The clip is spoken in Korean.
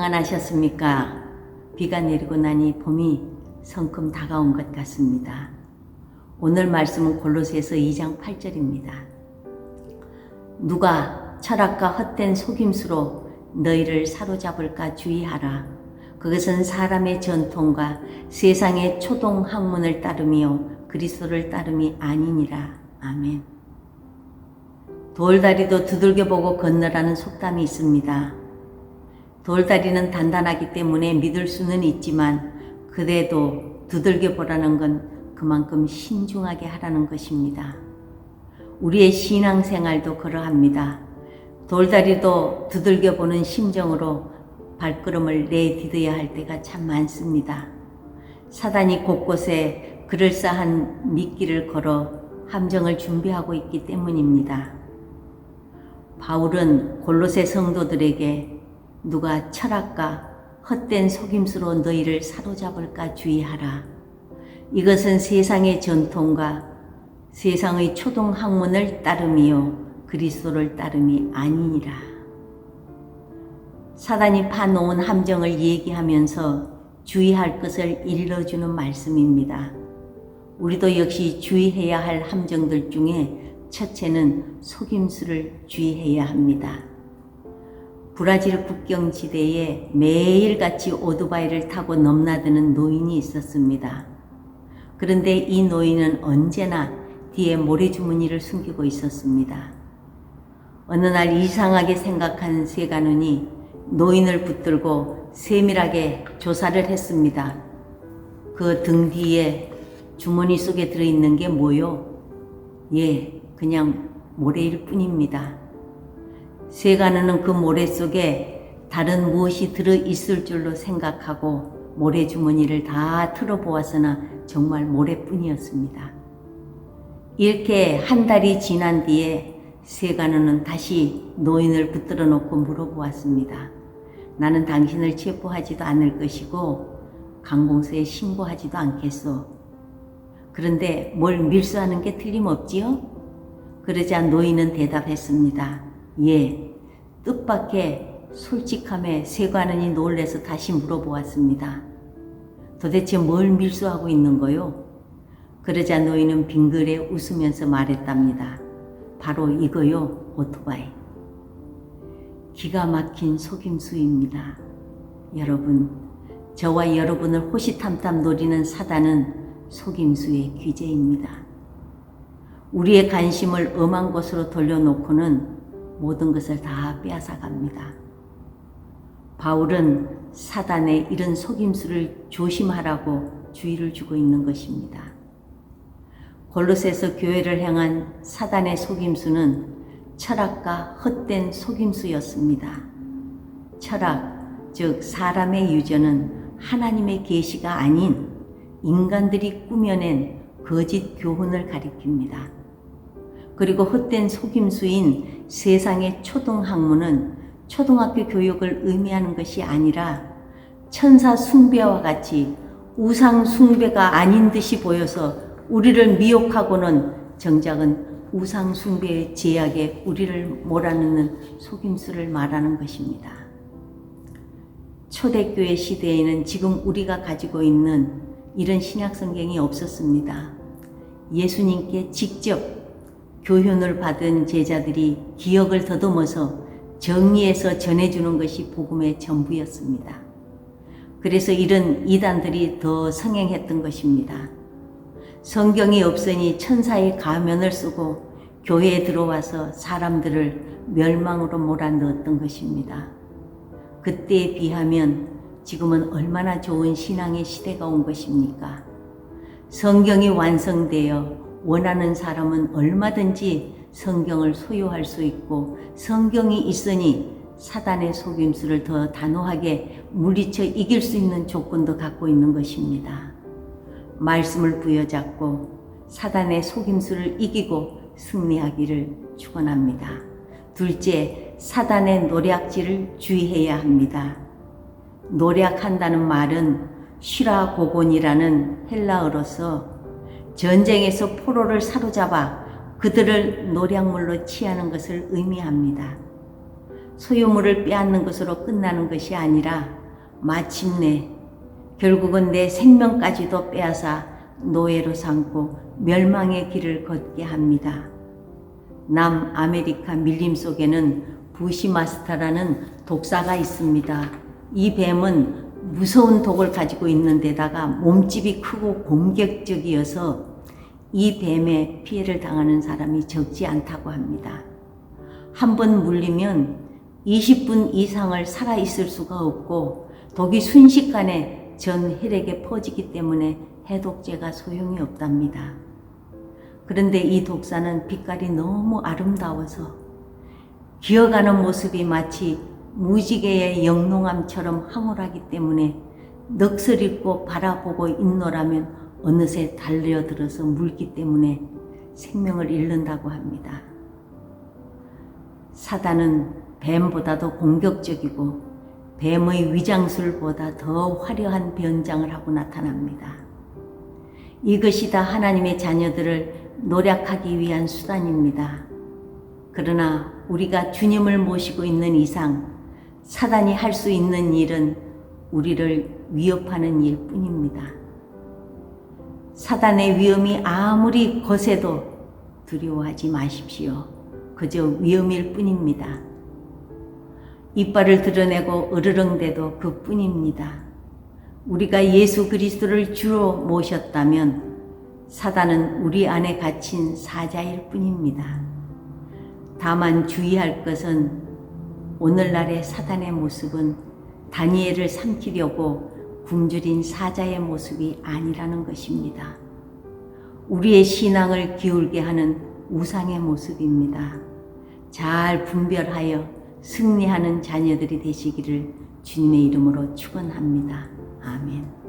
평안하셨습니까? 비가 내리고 나니 봄이 성큼 다가온 것 같습니다. 오늘 말씀은 골로새서 2장 8절입니다. 누가 철학과 헛된 속임수로 너희를 사로잡을까 주의하라. 그것은 사람의 전통과 세상의 초동 학문을 따름이요 그리스도를 따름이 아니니라. 아멘. 돌다리도 두들겨 보고 건너라는 속담이 있습니다. 돌다리는 단단하기 때문에 믿을 수는 있지만 그래도 두들겨 보라는 건 그만큼 신중하게 하라는 것입니다. 우리의 신앙생활도 그러합니다. 돌다리도 두들겨 보는 심정으로 발걸음을 내디뎌야 할 때가 참 많습니다. 사단이 곳곳에 그럴싸한 미끼를 걸어 함정을 준비하고 있기 때문입니다. 바울은 골로새 성도들에게 누가 철학과 헛된 속임수로 너희를 사로잡을까 주의하라. 이것은 세상의 전통과 세상의 초동 학문을 따름이요 그리스도를 따름이 아니니라. 사단이 파놓은 함정을 얘기하면서 주의할 것을 일러주는 말씀입니다. 우리도 역시 주의해야 할 함정들 중에 첫째는 속임수를 주의해야 합니다. 브라질 국경지대에 매일같이 오토바이를 타고 넘나드는 노인이 있었습니다. 그런데 이 노인은 언제나 뒤에 모래주머니를 숨기고 있었습니다. 어느 날 이상하게 생각한 세간운이 노인을 붙들고 세밀하게 조사를 했습니다. 그 등 뒤에 주머니 속에 들어있는 게 뭐요? 예, 그냥 모래일 뿐입니다. 세간운은 그 모래 속에 다른 무엇이 들어있을 줄로 생각하고 모래주머니를 다 틀어보았으나 정말 모래뿐이었습니다. 이렇게 한 달이 지난 뒤에 세간운은 다시 노인을 붙들어 놓고 물어보았습니다. 나는 당신을 체포하지도 않을 것이고 관공서에 신고하지도 않겠소. 그런데 뭘 밀수하는 게 틀림없지요? 그러자 노인은 대답했습니다. 예, 뜻밖의 솔직함에 세관원이 놀라서 다시 물어보았습니다. 도대체 뭘 밀수하고 있는 거요? 그러자 노인은 빙그레 웃으면서 말했답니다. 바로 이거요, 오토바이. 기가 막힌 속임수입니다. 여러분, 저와 여러분을 호시탐탐 노리는 사단은 속임수의 귀재입니다. 우리의 관심을 엄한 곳으로 돌려놓고는 모든 것을 다 빼앗아갑니다. 바울은 사단의 이런 속임수를 조심하라고 주의를 주고 있는 것입니다. 골로새서 교회를 향한 사단의 속임수는 철학과 헛된 속임수였습니다. 철학, 즉 사람의 유전은 하나님의 계시가 아닌 인간들이 꾸며낸 거짓 교훈을 가리킵니다. 그리고 헛된 속임수인 세상의 초등학문은 초등학교 교육을 의미하는 것이 아니라 천사 숭배와 같이 우상 숭배가 아닌 듯이 보여서 우리를 미혹하고는 정작은 우상 숭배의 제약에 우리를 몰아넣는 속임수를 말하는 것입니다. 초대교회 시대에는 지금 우리가 가지고 있는 이런 신약성경이 없었습니다. 예수님께 직접 교훈을 받은 제자들이 기억을 더듬어서 정리해서 전해주는 것이 복음의 전부였습니다. 그래서 이런 이단들이 더 성행했던 것입니다. 성경이 없으니 천사의 가면을 쓰고 교회에 들어와서 사람들을 멸망으로 몰아넣었던 것입니다. 그때에 비하면 지금은 얼마나 좋은 신앙의 시대가 온 것입니까? 성경이 완성되어 원하는 사람은 얼마든지 성경을 소유할 수 있고 성경이 있으니 사단의 속임수를 더 단호하게 물리쳐 이길 수 있는 조건도 갖고 있는 것입니다. 말씀을 부여잡고 사단의 속임수를 이기고 승리하기를 축원합니다. 둘째, 사단의 노략질을 주의해야 합니다. 노략한다는 말은 쉬라고곤이라는 헬라어로서 전쟁에서 포로를 사로잡아 그들을 노략물로 취하는 것을 의미합니다. 소유물을 빼앗는 것으로 끝나는 것이 아니라 마침내 결국은 내 생명까지도 빼앗아 노예로 삼고 멸망의 길을 걷게 합니다. 남아메리카 밀림 속에는 부시마스터라는 독사가 있습니다. 이 뱀은 무서운 독을 가지고 있는 데다가 몸집이 크고 공격적이어서 이 뱀에 피해를 당하는 사람이 적지 않다고 합니다. 한 번 물리면 20분 이상을 살아있을 수가 없고 독이 순식간에 전 혈액에 퍼지기 때문에 해독제가 소용이 없답니다. 그런데 이 독사는 빛깔이 너무 아름다워서 기어가는 모습이 마치 무지개의 영롱함처럼 황홀하기 때문에 넋을 잃고 바라보고 있노라면 어느새 달려들어서 물기 때문에 생명을 잃는다고 합니다. 사단은 뱀보다도 공격적이고 뱀의 위장술보다 더 화려한 변장을 하고 나타납니다. 이것이 다 하나님의 자녀들을 노략하기 위한 수단입니다. 그러나 우리가 주님을 모시고 있는 이상 사단이 할 수 있는 일은 우리를 위협하는 일뿐입니다. 사단의 위험이 아무리 거세도 두려워하지 마십시오. 그저 위험일 뿐입니다. 이빨을 드러내고 으르렁대도 그뿐입니다. 우리가 예수 그리스도를 주로 모셨다면 사단은 우리 안에 갇힌 사자일 뿐입니다. 다만 주의할 것은 오늘날의 사단의 모습은 다니엘을 삼키려고 굶주린 사자의 모습이 아니라는 것입니다. 우리의 신앙을 기울게 하는 우상의 모습입니다. 잘 분별하여 승리하는 자녀들이 되시기를 주님의 이름으로 축원합니다. 아멘.